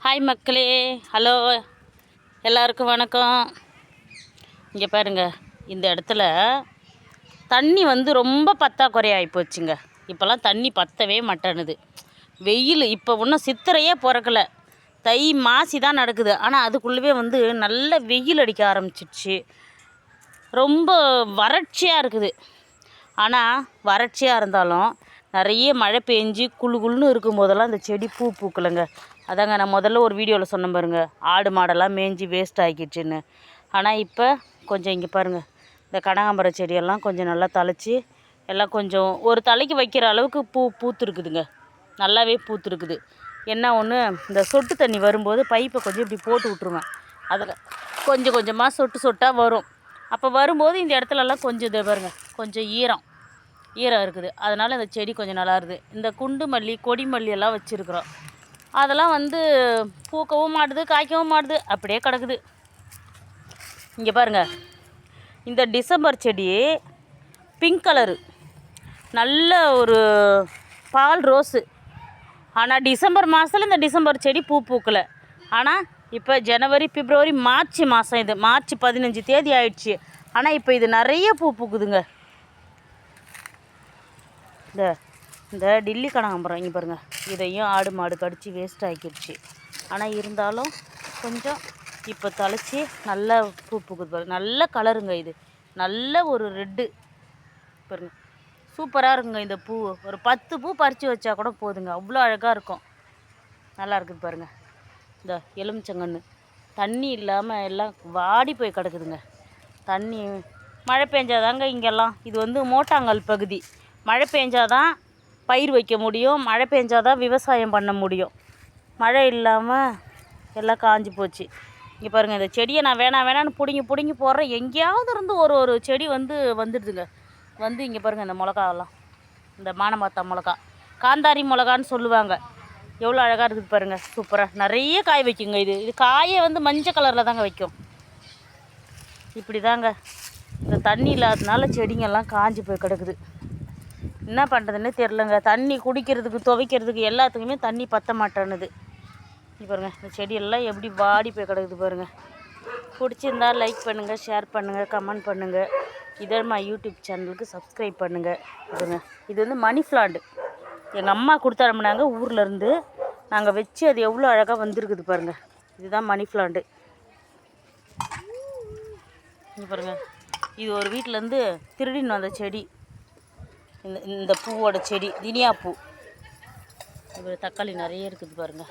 Hi மக்களே, hello, எல்லாருக்கும் வணக்கம். இங்கே பாருங்கள், இந்த இடத்துல தண்ணி ரொம்ப பற்றாக்குறை ஆகிப்போச்சுங்க. இப்போல்லாம் தண்ணி பற்றவே மாட்டேனுது. வெயில் இப்போ இன்னும் சித்திரையே பிறக்கலை, தை மாசி தான் நடக்குது. ஆனால் அதுக்குள்ளவே நல்ல வெயில் அடிக்க ஆரம்பிச்சிடுச்சு. ரொம்ப வறட்சியாக இருக்குது. ஆனால் வறட்சியாக இருந்தாலும் நிறைய மழை பெஞ்சு குளுன்னு இருக்கும் போதெல்லாம் இந்த செடி பூ பூக்கலைங்க. அதாங்க நான் முதல்ல ஒரு வீடியோவில் சொன்னேன் பாருங்கள், ஆடு மாடெல்லாம் மேய்ஞ்சி வேஸ்ட் ஆகிக்கிடுச்சுன்னு. ஆனால் இப்போ கொஞ்சம் இங்கே பாருங்கள், இந்த கனகாம்பரம் செடியெல்லாம் கொஞ்சம் நல்லா தழைச்சி எல்லாம் கொஞ்சம் ஒரு தலைக்கு வைக்கிற அளவுக்கு பூத்துருக்குதுங்க. நல்லாவே பூத்துருக்குது. என்ன ஒன்று, இந்த சொட்டு தண்ணி வரும்போது பைப்பை கொஞ்சம் இப்படி போட்டு விட்ருவேன். அதில் கொஞ்சம் கொஞ்சமாக சொட்டு சொட்டாக வரும். அப்போ வரும்போது இந்த இடத்துலலாம் கொஞ்சம் இதை பாருங்கள், கொஞ்சம் ஈரம் இருக்குது. அதனால் இந்த செடி கொஞ்சம் நல்லா இருக்குது. இந்த குண்டு மல்லி, கொடி மல்லி எல்லாம் வச்சுருக்குறோம். அதெல்லாம் பூக்கவும் மாட்டுது, காய்க்கவும் மாட்டுது, அப்படியே கிடக்குது. இங்கே பாருங்கள், இந்த டிசம்பர் செடி பிங்க் கலரு, நல்ல ஒரு பால் ரோஸு. ஆனால் டிசம்பர் மாதத்தில் இந்த டிசம்பர் செடி பூக்கலை. ஆனால் இப்போ ஜனவரி, பிப்ரவரி, மார்ச் மாதம், இது மார்ச் 15 தேதி ஆயிடுச்சு. ஆனால் இப்போ இது நிறைய பூக்குதுங்க. இந்த டில்லி கனகாம்பரம் இங்கே பாருங்கள், இதையும் ஆடு மாடு கடிச்சு வேஸ்ட் ஆக்கிடுச்சு. ஆனால் இருந்தாலும் கொஞ்சம் இப்போ தழைச்சி நல்லா பூக்குது பாருங்கள். நல்ல கலருங்க, இது நல்ல ஒரு ரெட்டு பாருங்கள், சூப்பராக இருக்குங்க. இந்த பூ ஒரு 10 பூ பறித்து வச்சா கூட போதுங்க, அவ்வளோ அழகாக இருக்கும். நல்லா இருக்குது பாருங்கள். இந்த எலுமிச்சங்கன்று தண்ணி இல்லாமல் எல்லாம் வாடி போய் கிடக்குதுங்க. தண்ணி மழை பெஞ்சாதாங்க இங்கெல்லாம். இது மோட்டாங்கல் பகுதி. மழை பெஞ்சாதான் பயிர் வைக்க முடியும், மழை பெஞ்சாதான் விவசாயம் பண்ண முடியும். மழை இல்லாமல் எல்லாம் காஞ்சி போச்சு. இங்கே பாருங்கள், இந்த செடியை நான் வேணான்னு பிடுங்கி போடுறேன். எங்கேயாவது இருந்து ஒரு செடி வந்துடுதுங்க. இங்கே பாருங்கள், இந்த மிளகாவெல்லாம், இந்த மானமாத்தா மிளகா, காந்தாரி மிளகான்னு சொல்லுவாங்க. எவ்வளோ அழகாக இருக்குது பாருங்கள், சூப்பராக நிறைய காய் வைக்குங்க. இது காயை மஞ்சள் கலரில் தாங்க வைக்கும். இப்படி தாங்க, இந்த தண்ணி இல்லாததுனால செடிங்கெல்லாம் காஞ்சி போய் கிடக்குது. என்ன பண்ணுறதுன்னு தெரிலங்க. தண்ணி குடிக்கிறதுக்கு, துவைக்கிறதுக்கு எல்லாத்துக்குமே தண்ணி பற்ற மாட்டேன்னுது. பாருங்கள், இந்த செடியெல்லாம் எப்படி வாடி போய் கிடக்குது பாருங்கள். பிடிச்சிருந்தால் லைக் பண்ணுங்கள், ஷேர் பண்ணுங்கள், கமெண்ட் பண்ணுங்கள். இதழ்மா யூடியூப் சேனலுக்கு சப்ஸ்கிரைப் பண்ணுங்கள். இது மணி பிளான்ட் எங்கள் அம்மா கொடுத்தனுப்புனாங்க ஊர்லேருந்து. நாங்கள் வச்சு அது எவ்வளோ அழகாக வந்திருக்குது பாருங்கள். இதுதான் மணி பிளான்ட்டு. இங்கே பாருங்கள், இது ஒரு வீட்டிலேருந்து திருடின்னு வந்த செடி. இந்த பூவோட செடி தினியா பூ. இப்போ தக்காளி நிறைய இருக்குது பாருங்கள்.